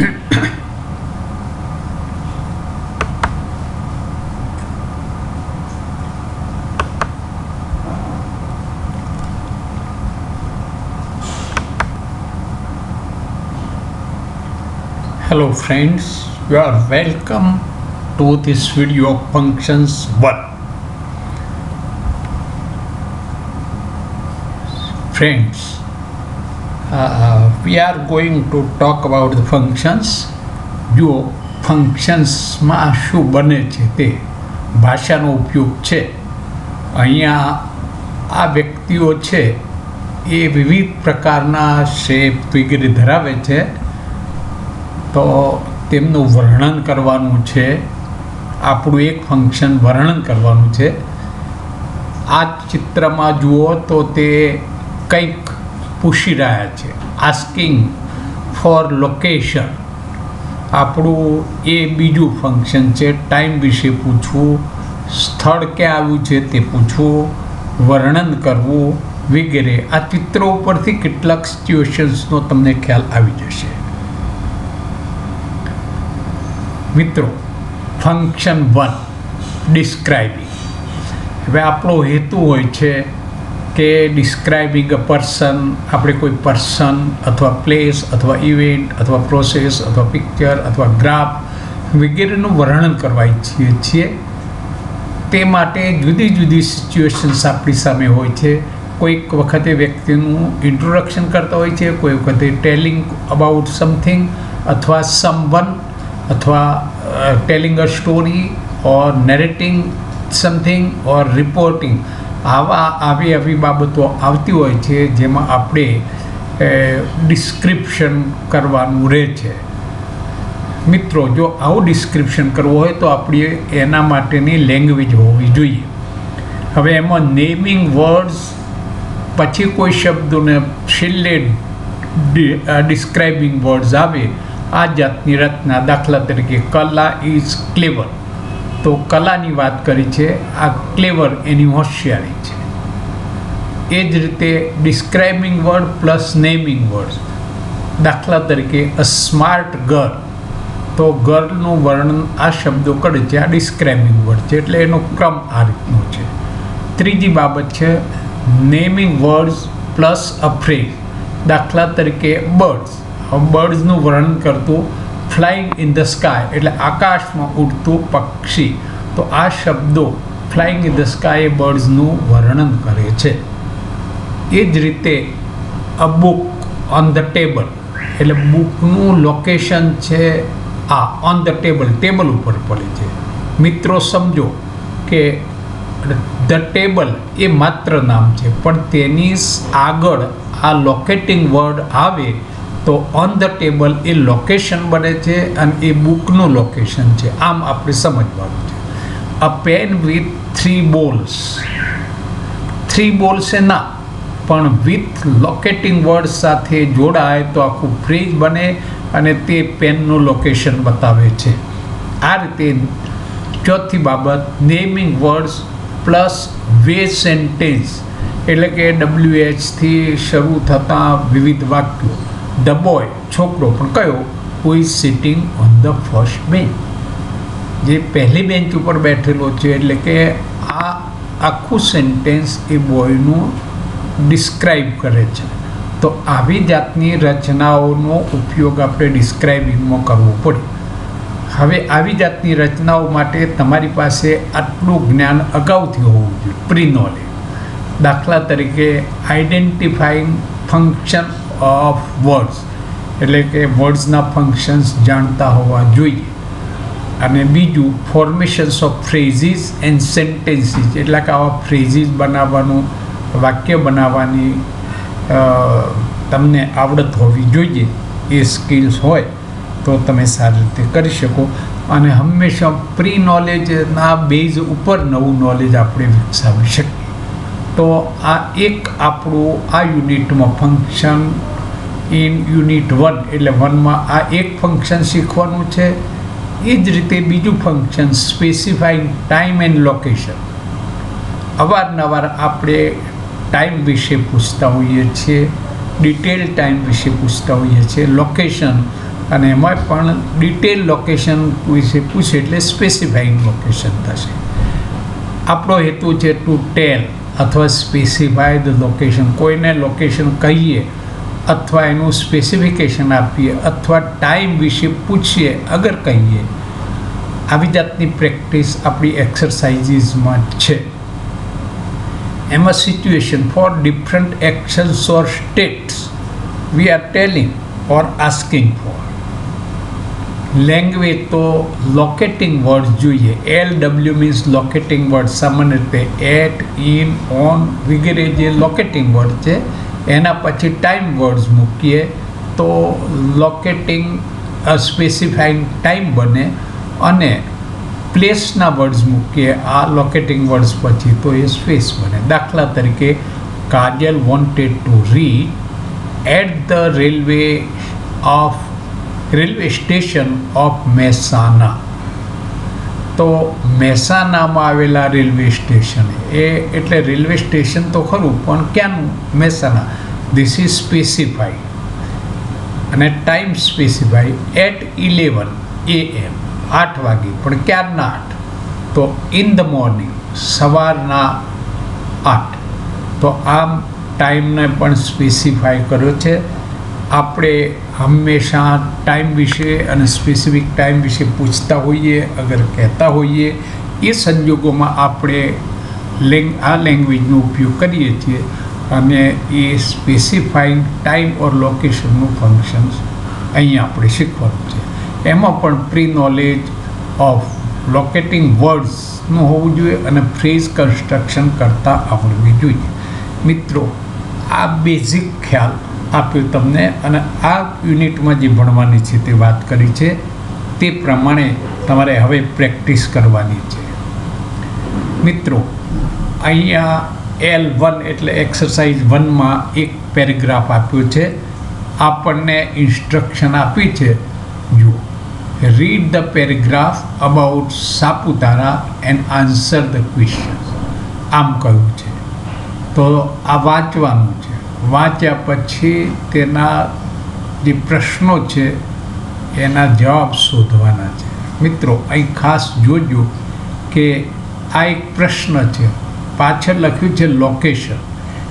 Hello friends, you are welcome to this video of functions 1. Friends, we are going to talk about the functions. જો ફંક્શન્સમાં શું બને છે તે ભાષાનો ઉપયોગ છે. અહીંયા આ વ્યક્તિઓ છે એ વિવિધ પ્રકારના શેપ વગેરે ધરાવે છે, તો તેમનું વર્ણન કરવાનું છે. આપણું એક ફંક્શન વર્ણન કરવાનું છે. આ ચિત્રમાં જુઓ તો તે કંઈક પૂછી રહ્યા છે, આસ્કિંગ ફોર લોકેશન. આપણું એ બીજું ફંક્શન છે. ટાઈમ વિશે પૂછવું, સ્થળ ક્યાં આવ્યું છે તે પૂછવું, વર્ણન કરવું વગેરે. આ ચિત્રો ઉપરથી કેટલાક સિચ્યુએશન્સનો તમને ખ્યાલ આવી જશે. મિત્રો, ફંક્શન 1 ડિસ્ક્રાઇબિંગ. હવે આપણો હેતુ હોય છે કે ડિસ્ક્રાઇબિંગ અ પર્સન, આપણે કોઈ પર્સન અથવા પ્લેસ અથવા ઇવેન્ટ અથવા પ્રોસેસ અથવા પિક્ચર અથવા ગ્રાફ વગેરેનું વર્ણન કરવા ઈચ્છીએ છીએ. તે માટે જુદી જુદી સિચ્યુએશન્સ આપણી સામે હોય છે. કોઈક વખતે વ્યક્તિનું ઇન્ટ્રોડક્શન કરતા હોય છે, કોઈ વખતે ટેલિંગ અબાઉટ સમથિંગ અથવા સમવન, અથવા telling a story or narrating something or reporting. આવી બાબતો આવતી હોય છે જેમાં આપણે ડિસ્ક્રિપ્શન કરવાનું રહે છે. મિત્રો, જો આવું ડિસ્ક્રિપ્શન કરવું હોય તો આપણે એના માટેની લેંગ્વેજ હોવી જોઈએ. હવે એમાં નેમિંગ વર્ડ્સ, પછી કોઈ શબ્દોને છેલ્લે ડિસ્ક્રાઇબિંગ વર્ડ્સ આવે, આ જાતની રચના. દાખલા તરીકે કલા ઇઝ ક્લેવર, તો કલાની વાત કરી છે, આ ક્લેવર એની હોશિયારી છે. એ જ રીતે describing word plus naming word. દાખલા તરીકે અ સ્માર્ટ ગર્લ, તો ગર્લનું વર્ણન આ શબ્દો કરે છે, આ ડિસ્ક્રાઇબિંગ વર્ડ છે, એટલે એનો ક્રમ આ રીતનો છે. ત્રીજી બાબત છે નેમિંગ વર્ડ્સ પ્લસ અ ફ્રેઝ. દાખલા તરીકે બર્ડ્સ, બર્ડ્સનું વર્ણન કરતું ફ્લાઇંગ ઇન ધ સ્કાય, એટલે આકાશમાં ઉડતું પક્ષી. તો આ શબ્દો ફ્લાઇંગ ઇન ધ સ્કાય એ બર્ડ્સનું વર્ણન કરે છે. એ જ રીતે અ બુક ઓન ધ ટેબલ, એટલે બુકનું લોકેશન છે આ ઓન ધ ટેબલ, ટેબલ ઉપર પડે છે. મિત્રો સમજો કે ધ ટેબલ એ માત્ર નામ છે, પણ તેની આગળ આ લોકેટિંગ વર્ડ આવે તો on the table A location બને છે અને એ બુકનું લોકેશન છે. આમ આપણે સમજવાનું છે. A pen with 3 balls, 3 balls એ ના, પણ વિથ લોકેટિંગ વર્ડ સાથે જોડાય તો આખું ફ્રેઝ બને અને તે પેનનું લોકેશન બતાવે છે. આ રીતે ચોથી બાબત naming words plus way sentence, એટલે કે WH થી શરૂ થતાં વિવિધ વાક્યો. ધ બોય, છોકરો, પણ કયો? Who is sitting on the first bench, જે પહેલી બેન્ચ ઉપર બેઠેલો છે. એટલે કે આ આખું સેન્ટેન્સ એ બોયનું ડિસ્ક્રાઇબ કરે છે. તો આવી જાતની રચનાઓનો ઉપયોગ આપણે ડિસ્ક્રાઇબિંગમાં કરવો પડે. હવે આવી જાતની રચનાઓ માટે તમારી પાસે આટલું જ્ઞાન અગાઉથી હોવું જોઈએ, પ્રી નોલેજ. દાખલા તરીકે આઈડેન્ટિફાઈંગ ફંક્શન ઓફ વર્ડ્સ, એટલે કે વર્ડ્સના ફંક્શન્સ જાણતા હોવા જોઈએ. અને બીજું ફોર્મેશન્સ ઓફ ફ્રેઝીસ એન્ડ સેન્ટેન્સીસ, એટલે કે આવા ફ્રેઝીસ બનાવવાનું, વાક્ય બનાવવાની તમને આવડત હોવી જોઈએ. એ સ્કિલ્સ હોય તો તમે સારી રીતે કરી શકો. અને હંમેશા પ્રી નોલેજના બેઝ ઉપર નવું નોલેજ આપણે વિકસાવી શકીએ. તો આ એક આપણું આ યુનિટમાં ફંક્શન ઇન યુનિટ 1, એટલે 1માં આ એક ફંક્શન શીખવાનું છે. એ જ રીતે બીજું function specifying time and location. અવારનવાર આપણે ટાઈમ વિશે પૂછતા હોઈએ છીએ, ડિટેલ ટાઈમ વિશે પૂછતા હોઈએ છીએ. લોકેશન અને એમાં પણ ડિટેલ લોકેશન વિશે પૂછે એટલે સ્પેસિફાઈંગ લોકેશન થશે. આપણો હેતુ છે ટુ ટેલ અથવા સ્પેસિફાય ધ લોકેશન. કોઈને લોકેશન કહીએ અથવા એનું સ્પેસિફિકેશન આપીએ અથવા ટાઈમ વિશે પૂછીએ અગર કહીએ, આવી જાતની પ્રેક્ટિસ આપણી એક્સરસાઇઝીસમાં છે. એમાં situation for different actions or states we are telling or asking for. Language તો લોકેટિંગ વર્ડ જોઈએ. LW means locating word. સામાન્ય રીતે એટ, ઇન, ઓન વગેરે જે લોકેટિંગ વર્ડ છે એના પછી ટાઈમ વર્ડ્સ મૂકીએ તો લોકેટિંગ સ્પેસિફાઈંગ ટાઈમ બને, અને પ્લેસના વર્ડ્સ મૂકીએ આ લોકેટિંગ વર્ડ્સ પછી તો એ સ્પેસ બને. દાખલા તરીકે Kajal wanted to read at the railway station of Mehsana. તો મહેસાણામાં આવેલા રેલવે સ્ટેશન એટલે રેલવે સ્ટેશન તો ખરું પણ ક્યાંનું? મહેસાણા. This is specify. અને ટાઈમ સ્પેસિફાઈ એટ 11 AM, 8 વાગે. પણ ક્યારના 8? તો ઇન ધ મોર્નિંગ, સવારના 8. તો આમ ટાઈમને પણ સ્પેસિફાઈ કર્યો છે. આપણે હંમેશા ટાઈમ વિશે અને સ્પેસિફિક ટાઈમ વિશે પૂછતા હોઈએ, અગર કહેતા હોઈએ, એ સંજોગોમાં આપણે આ લેંગ્વેજનો ઉપયોગ કરીએ છીએ. અને એ સ્પેસિફાઈંગ ટાઈમ ઓર લોકેશનનું ફંક્શન્સ અહીંયા આપણે શીખવાનું છે. એમાં પણ પ્રી નોલેજ ઓફ લોકેટિંગ વર્ડ્સનું હોવું જોઈએ અને ફ્રેઝ કન્સ્ટ્રક્શન કરતાં આવડવી જોઈએ. મિત્રો, આ બેઝિક ખ્યાલ આપ્યો તમને, અને આ યુનિટમાં જે ભણવાની છે તે વાત કરી છે તે પ્રમાણે તમારે હવે પ્રેક્ટિસ કરવાની છે. મિત્રો, અહીંયા L1 એટલે એક્સરસાઇઝ 1માં એક પેરેગ્રાફ આપ્યો છે. આપણને ઇન્સ્ટ્રક્શન આપી છે, જુઓ. Read the paragraph about Saputara and answer the questions. આમ કહ્યું છે. તો આ વાંચવાનું છે. વાંચ્યા પછી તેના જે પ્રશ્નો છે એના જવાબ શોધવાના છે. મિત્રો, અહીં ખાસ જોજો કે આ એક પ્રશ્ન છે, પાછળ લખ્યું છે લોકેશન.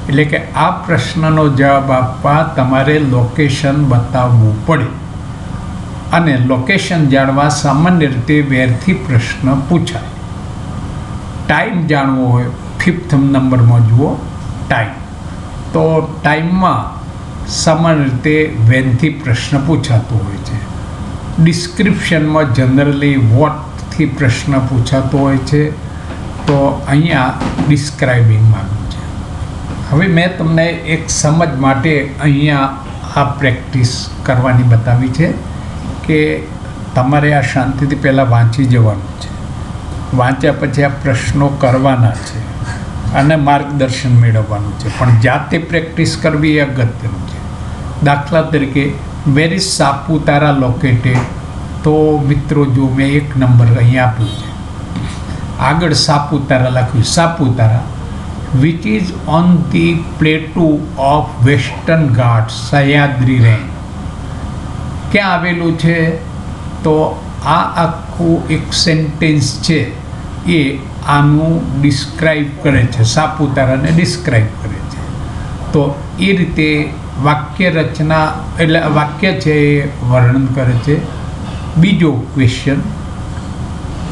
એટલે કે આ પ્રશ્નનો જવાબ આપવા તમારે લોકેશન બતાવવું પડે. અને લોકેશન જાણવા સામાન્ય રીતે વેરથી પ્રશ્ન પૂછાય. ટાઈમ જાણવો હોય, 5th નંબરમાં જુઓ ટાઈમ. તો ટાઈમમાં સામાન્ય રીતે વેનથી પ્રશ્ન પૂછાતો હોય છે. ડિસ્ક્રિપ્શનમાં જનરલી વોટથી પ્રશ્ન પૂછાતો હોય છે. તો અહીંયા ડિસ્ક્રાઇબિંગ માંગ્યું છે. હવે મેં તમને એક સમજ માટે અહીંયા આ પ્રેક્ટિસ કરવાની બતાવી છે કે તમારે આ શાંતિથી પહેલાં વાંચી જવાનું છે. વાંચ્યા પછી આ પ્રશ્નો કરવાના છે અને માર્ગદર્શન મેળવવાનું છે. પણ જાતે પ્રેક્ટિસ કરવી એ અગત્યનું છે. દાખલા તરીકે વેર ઇઝ સાપુતારા લોકેટેડ? તો મિત્રો, જો મેં 1 નંબર અહીંયા આપ્યું છે. આગળ સાપુતારા લખ્યું. Saputara which is on the plateau of Western Ghats, Sahyadri range. ક્યાં આવેલું છે? તો આ આખું એક સેન્ટેન્સ છે એ આનું ડિસ્ક્રાઇબ કરે છે, સાપુતારાને ડિસ્ક્રાઇબ કરે છે. તો એ રીતે વાક્ય રચના એટલે વાક્ય છે એ વર્ણન કરે છે. બીજો question,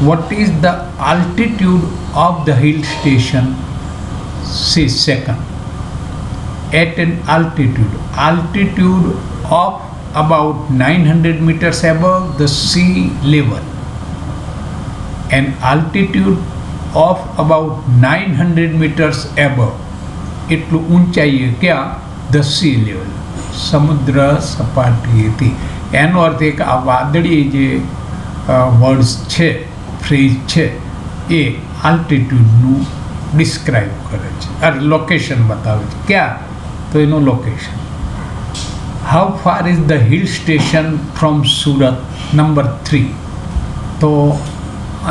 what is the altitude of the hill station? Second, at an altitude of about 900 meters above the sea level. An altitude of about 900 meters above એટલું ઊંચાઈએ ક્યાં? ધ સી લેવલ, સમુદ્ર સપાટીએથી. એનો અર્થ એક આ વાદળી જે વર્ડ્સ છે, ફ્રેઝ છે, એ આલ્ટિટ્યૂડનું ડિસ્ક્રાઇબ કરે છે, લોકેશન બતાવે છે. ક્યાં? તો એનું location. How far is the hill station from Surat? Number 3. તો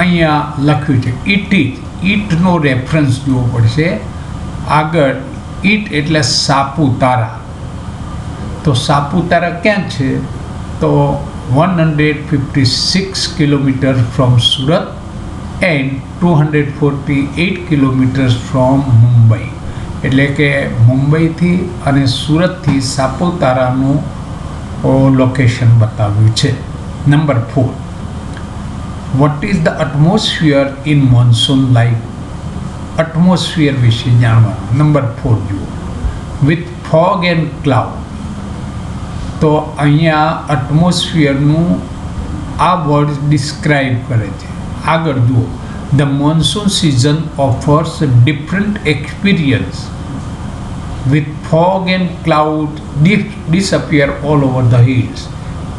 અહીંયા લખ્યું છે ઇટ ઇઝ. ઇટનો રેફરન્સ જોવો પડશે. આગળ ઇટ એટલે સાપુતારા. તો સાપુતારા ક્યાં છે? તો 156 kilometers from Surat and 248 kilometers from Mumbai. એટલે કે મુંબઈથી અને સુરતથી સાપુતારાનું લોકેશન બતાવ્યું છે. Number 4, vote is the atmosphere in monsoon like? Atmosphere વિશે જાણવાનું. નંબર 4 જુઓ, વિથ ફોગ એન્ડ ક્લાઉડ. તો અહીંયા એટમોસ્ફિયરનું આ વર્ડ ડિસ્ક્રાઇબ કરે છે. આગળ જુઓ, the monsoon season offers different experience with fog and cloud disappear all over the hills.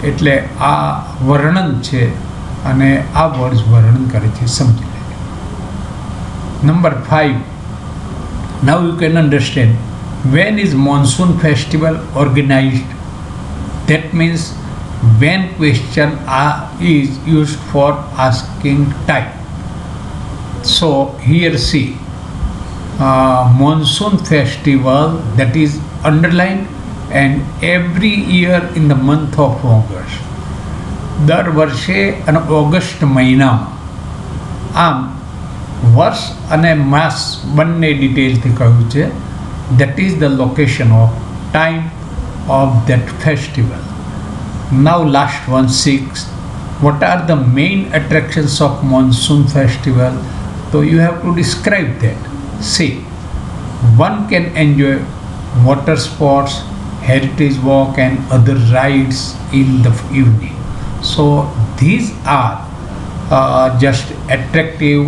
એટલે આ વર્ણન છે અને આ વર્ડ્સ વર્ણન કરે છે, સમજી લેજો. Number 5, now you can understand when is monsoon festival organized. That means when question is used for asking type. So here see, monsoon festival, that is underlined, and every year in the month of August. દર વર્ષે અને August મહિનામાં. આમ વર્ષ અને માસ બંને ડિટેલથી કહ્યું છે. That is the location of time of that festival. Now last one, 6, what are the main attractions of monsoon festival? So you have to describe that. See, one can enjoy water sports, heritage walk and other rides in the evening. So these are just attractive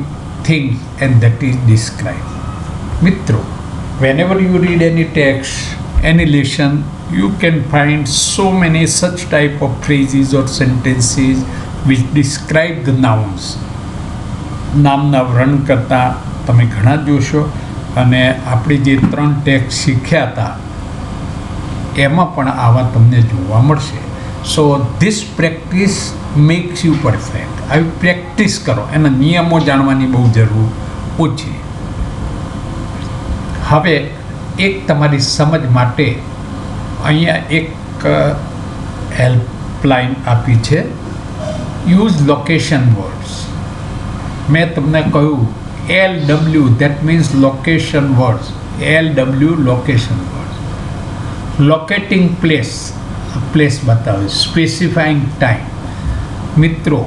things and that is described. Mitro, whenever you read any text, any lesson, you can find so many such type of phrases or sentences which describe the nouns. નામના વર્ણન કરતા તમે ઘણા જોશો અને આપણી જે 3 text શીખ્યા હતા એમાં પણ આવા તમને જોવા મળશે. So this practice makes you perfect. આવી પ્રેક્ટિસ કરો, એના નિયમો જાણવાની બહુ જરૂર ઓછી. હવે એક તમારી સમજ માટે અહીંયા એક હેલ્પલાઇન આપી છે, યુઝ લોકેશન વર્ડ્સ. મેં તમને કહ્યું LW, that means location words. LW, location words. Locating place, place બતાવે. Specifying time. મિત્રો,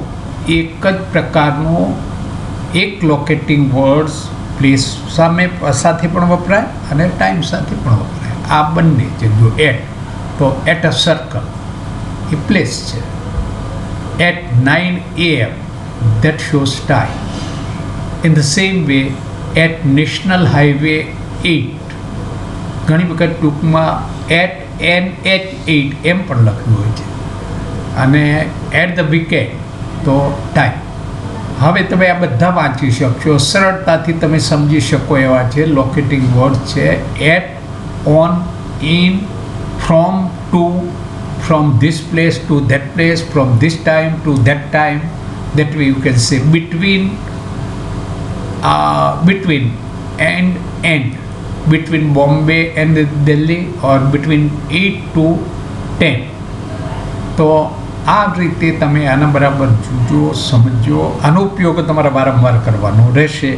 એક જ પ્રકારનો એક લોકેટિંગ વર્ડ્સ પ્લેસ સાથે પણ વપરાય અને ટાઈમ સાથે પણ વપરાય. આ બંને છે. જો એટ, તો એટ અ સર્કલ એ પ્લેસ છે. At 9 AM, that shows time. In the same way, at National Highway 8, ઘણી વખત ટૂંકમાં at NH8 એમ પણ લખ્યું હોય છે. અને એટ ધ વીકેન્ડ તો ટાઈમ. હવે તમે આ બધા વાંચી શકશો, સરળતાથી તમે સમજી શકો એવા છે. લોકેટિંગ વર્ડ છે at, on, in, from, to, from this place to that place, from this time to that time. That way you can say between and end, between Bombay and Delhi, or between 8 to 10. તો આ રીતે તમે આના બરાબર જુઓ, સમજો. આનો ઉપયોગ તમારે વારંવાર કરવાનો રહેશે.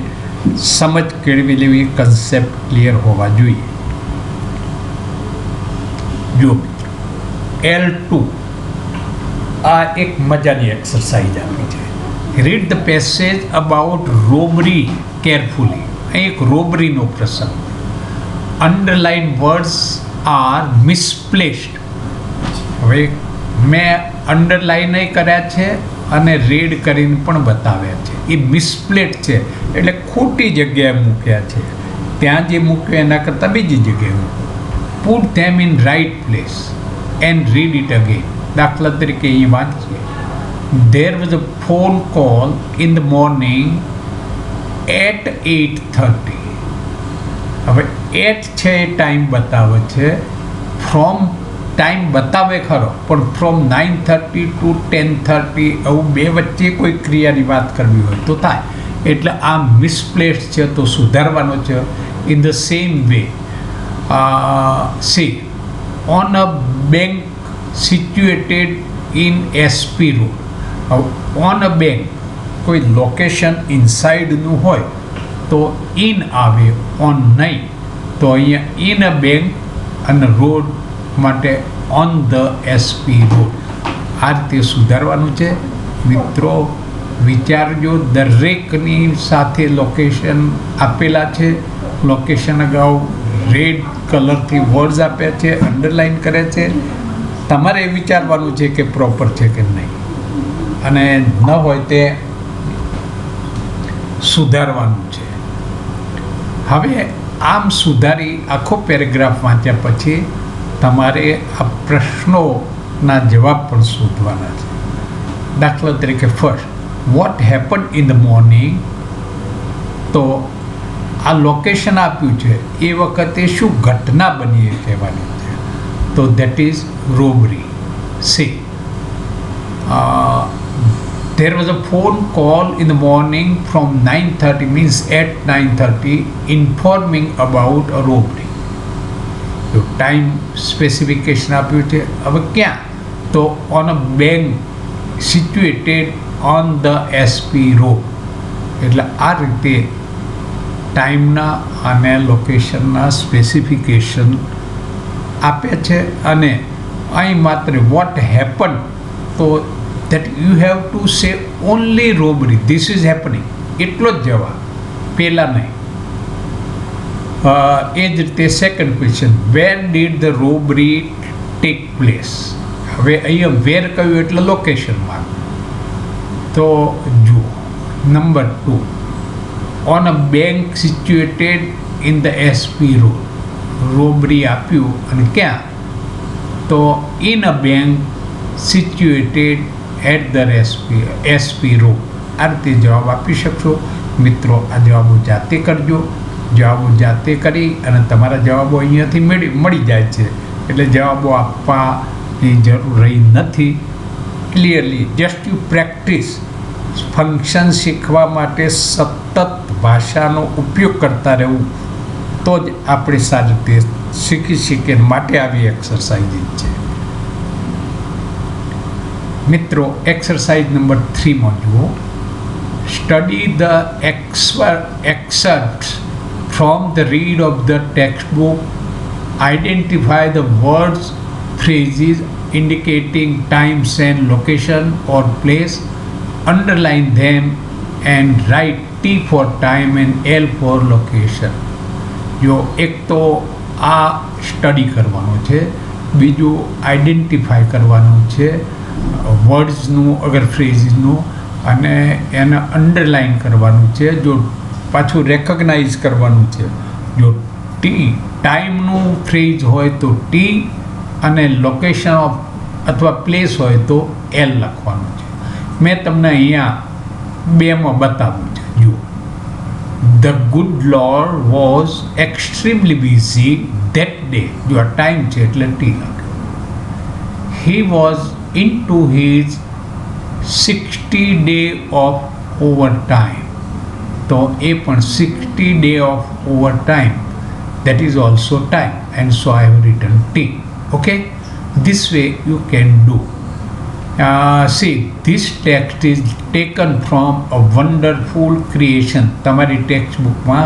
સમજ કેળવી લેવી, કન્સેપ્ટ ક્લિયર હોવા જોઈએ. જો મિત્રો, L2 આ એક મજાની એક્સરસાઇઝ આપી છે. Read the passage about robbery carefully. એક રોબરીનો પ્રસંગ. Underline words are misplaced. હવે મેં અંડરલાઇન કર્યા છે અને રેડ કરીને પણ બતાવ્યા છે. એ મિસપ્લેસ્ડ છે એટલે ખોટી જગ્યાએ મૂક્યા છે. ત્યાં જે મૂક્યું એના કરતાં બીજી જગ્યાએ મૂક્યું. Put them in right place and read it again. દાખલા તરીકે અહીં વાંચીએ. There was a phone call in the morning at 8:30. હવે એટ છે એ ટાઈમ બતાવે છે. ફ્રોમ ટાઈમ બતાવે ખરો, પણ ફ્રોમ 9:30 to 10:30 આવું બે વચ્ચે કોઈ ક્રિયાની વાત કરવી હોય તો થાય. એટલે આ મિસપ્લેસ્ડ છે તો સુધારવાનો છે. In the same way, see, on a bank situated in SP road. On a bank કોઈ લોકેશન ઇનસાઇડનું હોય તો ઇન આવે, ઓન નહીં. તો અહીંયા ઇન અ બેંક અને રોડ માટે ઓન ધ એસપી રોડ. આ રીતે સુધારવાનું છે. મિત્રો વિચારજો, દરેકની સાથે લોકેશન આપેલા છે. લોકેશન અગાઉ રેડ કલરથી વર્ડ્સ આપ્યા છે, અંડરલાઇન કરે છે. તમારે વિચારવાનું છે કે પ્રોપર છે કે નહીં, અને ન હોય તે સુધારવાનું છે. હવે આમ સુધારી આખો પેરેગ્રાફ વાંચ્યા પછી તમારે આ પ્રશ્નોના જવાબ પણ શોધવાના છે. દાખલા તરીકે first, what happen in the morning. તો આ લોકેશન આપ્યું છે, એ વખતે શું ઘટના બની એ કહેવાની છે. તો that is robbery. C, there was a phone call in the morning from 9:30, means at 9:30, informing about a robbery. તો ટાઈમ સ્પેસિફિકેશન આપ્યું છે. હવે ક્યાં? તો on a bank situated on the SP road. એટલે આ રીતે ટાઈમના અને લોકેશનના સ્પેસિફિકેશન આપ્યા છે. અને અહીં માત્ર વોટ હેપન, તો that you have to say only robbery, this is happening, એટલો જ જવાબ, પહેલાં નહીં. એ જ રીતે second question, where did the robbery take place. હવે અહીંયા વેર કહ્યું એટલે લોકેશનમાં. તો જુઓ, number 2, on a bank situated in the SP road. Robbery આપ્યું અને ક્યાં? તો in a bank situated at the SP road. આ રીતે જવાબ આપી શકશો. મિત્રો આ જવાબો જાતે કરજો. જવાબો જાતે કરી અને તમારા જવાબો અહીંયાથી મળી જાય છે, એટલે જવાબો આપવાની જરૂર રહી નથી. Clearly just you practice. Function શીખવા માટે સતત ભાષાનો ઉપયોગ કરતા રહેવું, તો જ આપણે સારી રીતે શીખી શકીએ. માટે આવી એક્સરસાઇઝ છે. મિત્રો એક્સરસાઇઝ નંબર 3માં જુઓ. Study the excerpts from the read of the textbook. Identify the words, phrases indicating times and location or place. Underline them and write T for time and L for location. જો એક તો આ study કરવાનું છે, બીજું identify કરવાનું છે વર્ડ્સનું, અગર ફ્રેઝીસનું, અને એને અંડરલાઇન કરવાનું છે. જો પાછું રેકગ્નાઇઝ કરવાનું છે. જો ટાઈમનું ફ્રેઝ હોય તો ટી, અને લોકેશન ઓફ અથવા પ્લેસ હોય તો એલ લખવાનું છે. મેં તમને અહીંયા 2માં બતાવ્યું છે. જુઓ, the good lord was extremely busy that day. જો આ ટાઈમ છે એટલે ટી લખ્યું. He was into his 60 day of overtime. તો એ પણ 60 day of overtime, that is also time, and so I have written T. Okay, this way you can do. See, this text is taken from a wonderful creation. તમારી text બુકમાં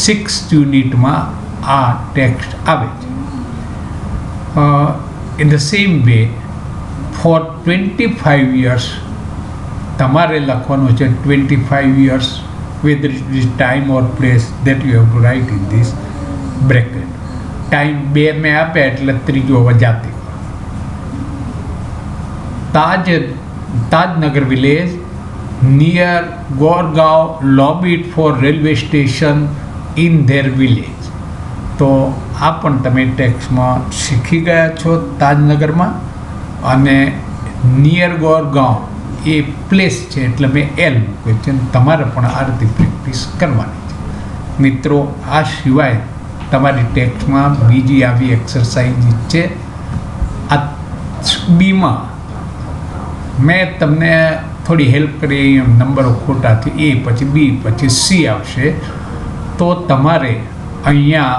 6th યુનિટમાં આ text આવે છે. In the same way, for 25 years તમારે લખવાનું છે 25 years, whether it is time or place, that you have to write in this bracket. Time 2 મેં આપ્યા એટલે ત્રીજો હવે જાતે. Tajnagar village near Goregaon lobbied for railway station in their village. તો આ પણ તમે ટેક્સ્ટમાં શીખી ગયા છો તાજનગરમાં. અને નિયર ગોરગાંવ એ પ્લેસ છે એટલે મેં એલ મૂક્યું છે. તમારે પણ આ રીતે પ્રેક્ટિસ કરવાની છે. મિત્રો આ સિવાય તમારી ટેક્સ્ટમાં બીજી આવી એક્સરસાઇઝ છે. આ બીમાં મેં તમને થોડી હેલ્પ કરી. નંબરો ખોટાથી એ, પછી બી, પછી સી આવશે. તો તમારે અહીંયા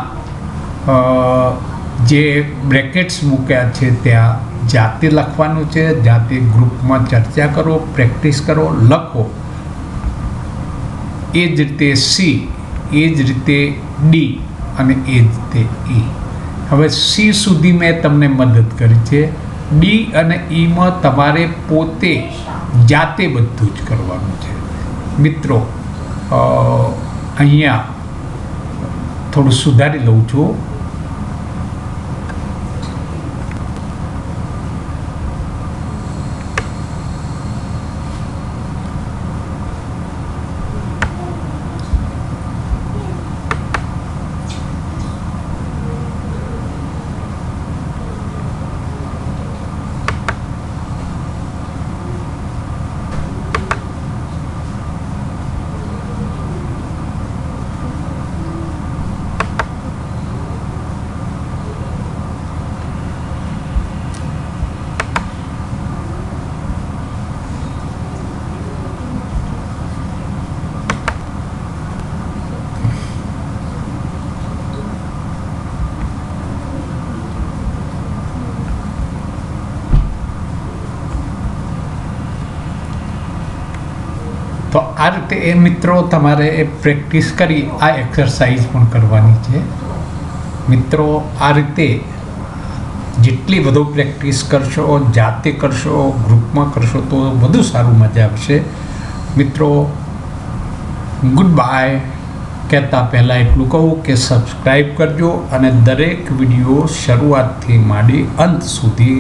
જે બ્રેકેટ્સ મૂક્યા છે ત્યાં જાતે લખવાનું છે, જાતે ગ્રુપમાં ચર્ચા કરો, પ્રેક્ટિસ કરો, લખો. એ જ રીતે સી, એ જ રીતે ડી અને એ જ રીતે ઈ. હવે સી સુધી મેં તમને મદદ કરી છે. ડી અને ઈમાં તમારે પોતે જાતે બધું જ કરવાનું છે. મિત્રો અહીંયા થોડું સુધારી લઉં છું. તો આ રીતે એ મિત્રો તમારે પ્રેક્ટિસ કરી આ એક્સરસાઇઝ પણ કરવાની છે. મિત્રો આ રીતે જેટલી વધુ પ્રેક્ટિસ કરશો, જાતે કરશો, ગ્રુપમાં કરશો તો વધુ સારું મજા આવશે. મિત્રો ગુડ બાય કહેતા પહેલાં એટલું કહું કે સબસ્ક્રાઈબ કરજો અને દરેક વિડીયો શરૂઆતથી માંડી અંત સુધી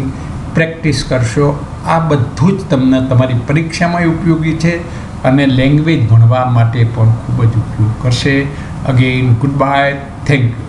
પ્રેક્ટિસ કરશો. આ બધું જ તમને તમારી પરીક્ષામાં ઉપયોગી છે અને લેંગ્વેજ ભણવા માટે પણ ખૂબ જ ઉપયોગ કરશે. Again good bye, thank you.